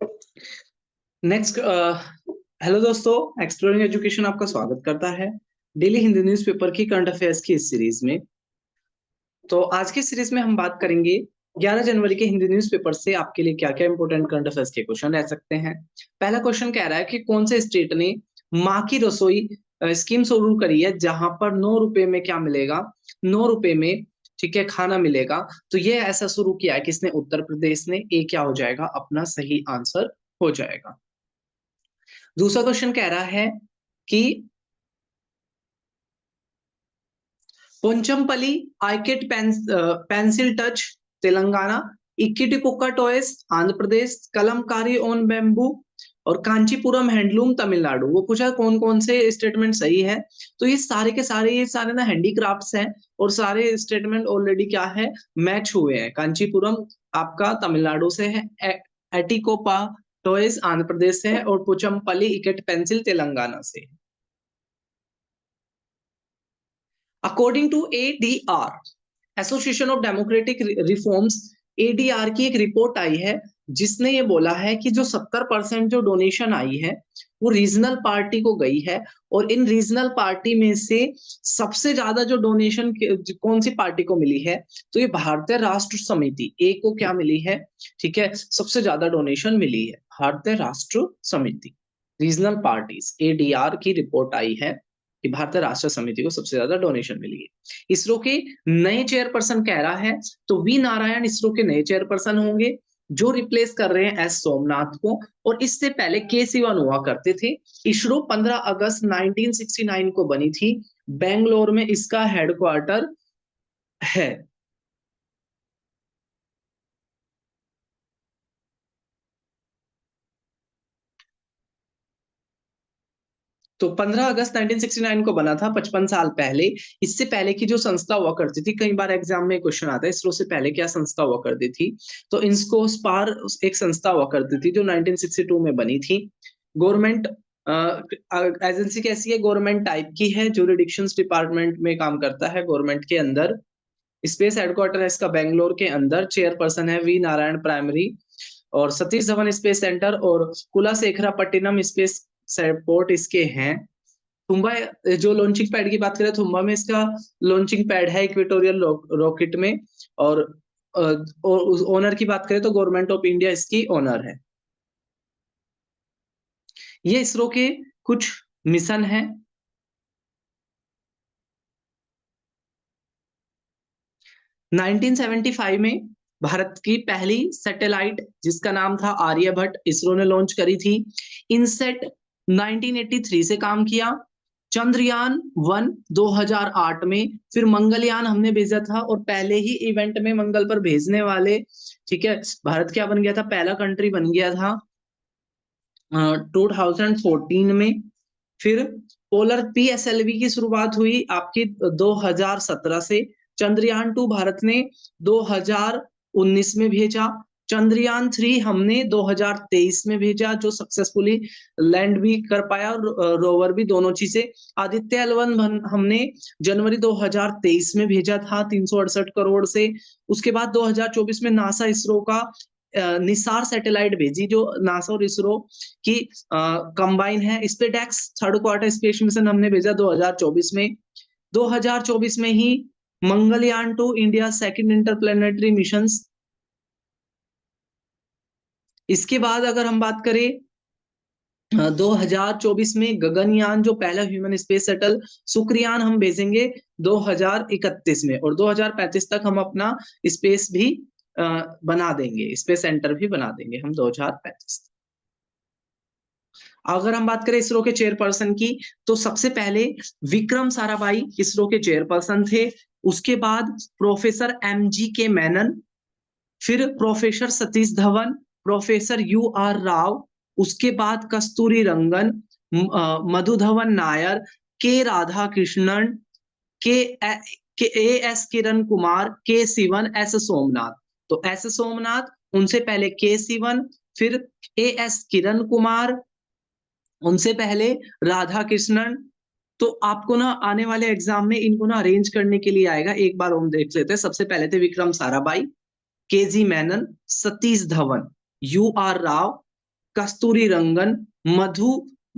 Next, hello दोस्तों, exploring education आपका स्वागत करता है डेली हिंदी न्यूज़पेपर की करंट अफेयर्स की इस सीरीज में। तो आज की सीरीज में हम बात करेंगे 11 जनवरी के हिंदी न्यूज़पेपर से आपके लिए क्या-क्या इंपॉर्टेंट करंट अफेयर्स के क्वेश्चन रह सकते हैं। पहला क्वेश्चन कह रहा है कि कौन से स्टेट ने माँ की रसोई स्कीम शुरू करी है, जहां पर 9 रुपए में क्या मिलेगा, 9 रुपए में ठीक है खाना मिलेगा। तो ये ऐसा शुरू किया है किसने? उत्तर प्रदेश ने। ए क्या हो जाएगा? अपना सही आंसर हो जाएगा। दूसरा क्वेश्चन कह रहा है कि Pochampally orchid pencil touch Telangana, Etikoppaka toys Andhra Pradesh, Kalamkari on bamboo और कांचीपुरम हैंडलूम तमिलनाडु। वो पूछा कौन कौन से स्टेटमेंट सही है। तो ये सारे के सारे ना हैंडीक्राफ्ट्स हैं और सारे स्टेटमेंट ऑलरेडी क्या है, मैच हुए हैं। कांचीपुरम आपका तमिलनाडु से है, एटिकोपा टॉयज आंध्र प्रदेश से है और पोचमपल्ली इकेट पेंसिल तेलंगाना से है। According to ADR, association of democratic reforms, ADR की एक रिपोर्ट आई है जिसने ये बोला है कि जो 70% जो डोनेशन आई है वो रीजनल पार्टी को गई है। और इन रीजनल पार्टी में से सबसे ज्यादा जो डोनेशन कौन सी पार्टी को मिली है? तो ये भारतीय राष्ट्र समिति ए को क्या मिली है? ठीक है, सबसे ज्यादा डोनेशन मिली है भारतीय राष्ट्र समिति। रीजनल पार्टीज, एडीआर की रिपोर्ट आई है कि भारतीय राष्ट्र समिति को सबसे ज्यादा डोनेशन मिली है। इसरो के नए चेयरपर्सन कह रहा है, तो वी नारायण इसरो के नए चेयरपर्सन होंगे, जो रिप्लेस कर रहे हैं एस सोमनाथ को। और इससे पहले के सिवन हुआ करते थे। इसरो 15 अगस्त 1969 को बनी थी, बेंगलोर में इसका हेडक्वार्टर है। तो 15 अगस्त 1969 को बना था, 55 साल पहले। इससे पहले की जो संस्था हुआ करती थी, कई बार एग्जाम में क्वेश्चन आता है इसरो से पहले क्या संस्था हुआ करती थी। तो इंस्को स्पार एक संस्था हुआ करती थी जो 1962 में बनी थी। गवर्नमेंट एजेंसी कैसी है? गवर्नमेंट टाइप की है, ज्यूरिडिक्शंस डिपार्टमेंट में काम करता है गवर्नमेंट के अंदर। स्पेस हेडक्वार्टर है इसका बेंगलोर के अंदर। चेयरपर्सन है वी नारायण प्राइमरी। और सतीश धवन स्पेस सेंटर और कुलाशेखरापट्टिनम स्पेस पोर्ट इसके हैं। तुम्बा, जो लॉन्चिंग पैड की बात करें, तुम्बा में इसका लॉन्चिंग पैड है इक्वेटोरियल रॉकेट में। और उस ओनर की बात करें तो गवर्नमेंट ऑफ इंडिया इसकी ओनर है। ये इसरो के कुछ मिशन हैं। 1975 में भारत की पहली सैटेलाइट जिसका नाम था आर्यभट्ट, इसरो ने लॉन्च करी थी। इनसेट 1983 से काम किया। चंद्रयान 1 2008 में, फिर मंगलयान हमने भेजा था और पहले ही इवेंट में मंगल पर भेजने वाले, ठीक है, भारत क्या बन गया था? पहला कंट्री बन गया था 2014 में। फिर पोलर पीएसएलवी की शुरुआत हुई आपकी 2017 से। चंद्रयान 2 भारत ने 2019 में भेजा। चंद्रयान 3 हमने 2023 में भेजा, जो सक्सेसफुली लैंड भी कर पाया और रोवर भी, दोनों चीजें। आदित्य L1 हमने जनवरी 2023 में भेजा था 368 करोड़ से। उसके बाद 2024 में नासा इसरो का निसार सैटेलाइट भेजी, जो नासा और इसरो की कंबाइन है। SpaceX third quarter space mission हमने भेजा 2024 में। 2024 में ही Mangalyaan 2 India second interplanetary mission. इसके बाद अगर हम बात करें 2024 में गगनयान, जो पहला ह्यूमन स्पेस शटल शुक्रयान हम भेजेंगे 2031 में। और 2035 तक हम अपना स्पेस भी बना देंगे, स्पेस सेंटर भी बना देंगे हम 2035। अगर हम बात करें इसरो के चेयरपर्सन की, तो सबसे पहले विक्रम साराभाई इसरो के चेयरपर्सन थे। उसके बाद प्रोफेसर MGK मेनन, फिर professor Satish Dhawan, professor UR Rao, उसके बाद कस्तूरी रंगन, मधुधवन नायर, के राधा कृष्णन, के AS किरण कुमार, के सिवन, एस सोमनाथ। तो एस सोमनाथ, उनसे पहले के सिवन, फिर AS किरण कुमार, उनसे पहले राधा कृष्णन। तो आपको ना आने वाले एग्जाम में इनको ना अरेंज करने के लिए आएगा, एक बार हम देख लेते हैं। सबसे पहले थे विक्रम साराभाई, KG मेनन, सतीश धवन, UR राव, कस्तूरी रंगन, मधु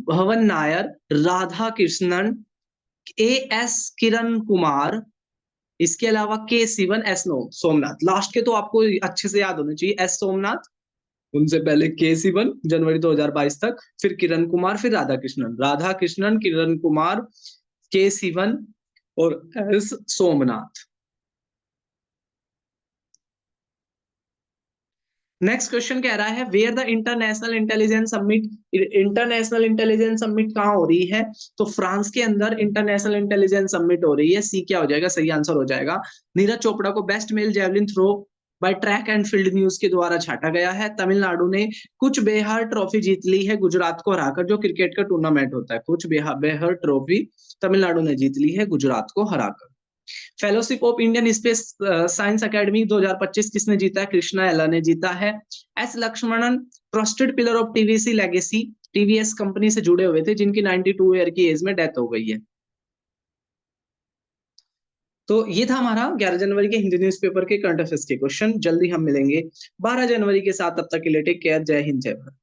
भवन नायर, राधा कृष्णन, एएस किरण कुमार, इसके अलावा के सिवन, एस नो सोमनाथ। लास्ट के तो आपको अच्छे से याद होने चाहिए, एस सोमनाथ, उनसे पहले के सिवन जनवरी 2022 तक, फिर किरण कुमार, फिर राधा कृष्णन, राधा कृष्णन, किरण कुमार, के सिवन और एस सोमनाथ। नेक्स्ट क्वेश्चन कह रहा है where the international intelligence summit, international intelligence summit कहाँ हो रही है? तो फ्रांस के अंदर इंटरनेशनल इंटेलिजेंस समिट हो रही है। सी क्या हो जाएगा? सही आंसर हो जाएगा। नीरज चोपड़ा को best male javelin throw by track and field news के द्वारा छाटा गया है। तमिलनाडु ने कुछ बेहार ट्रॉफी जीत ली है गुजरात को हराकर, जो क्रिकेट का टूर्नामेंट होता है। कुछ बेहर ट्रॉफी तमिलनाडु ने जीत ली है गुजरात को हराकर। Fellowship of Indian space science academy 2025 किसने जीता है? कृष्णा एला ने जीता है। S Lakshmanan trusted pillar of TVC legacy, TVS company से जुड़े हुए थे, जिनकी 92 ईयर की एज में डेथ हो गई है। तो ये था हमारा 11 जनवरी के हिंदी न्यूज़पेपर के करंट अफेयर्स के क्वेश्चन। जल्दी हम मिलेंगे 12 जनवरी के साथ, तब तक के लिए टेक केयर, जय हिंद जय भारत।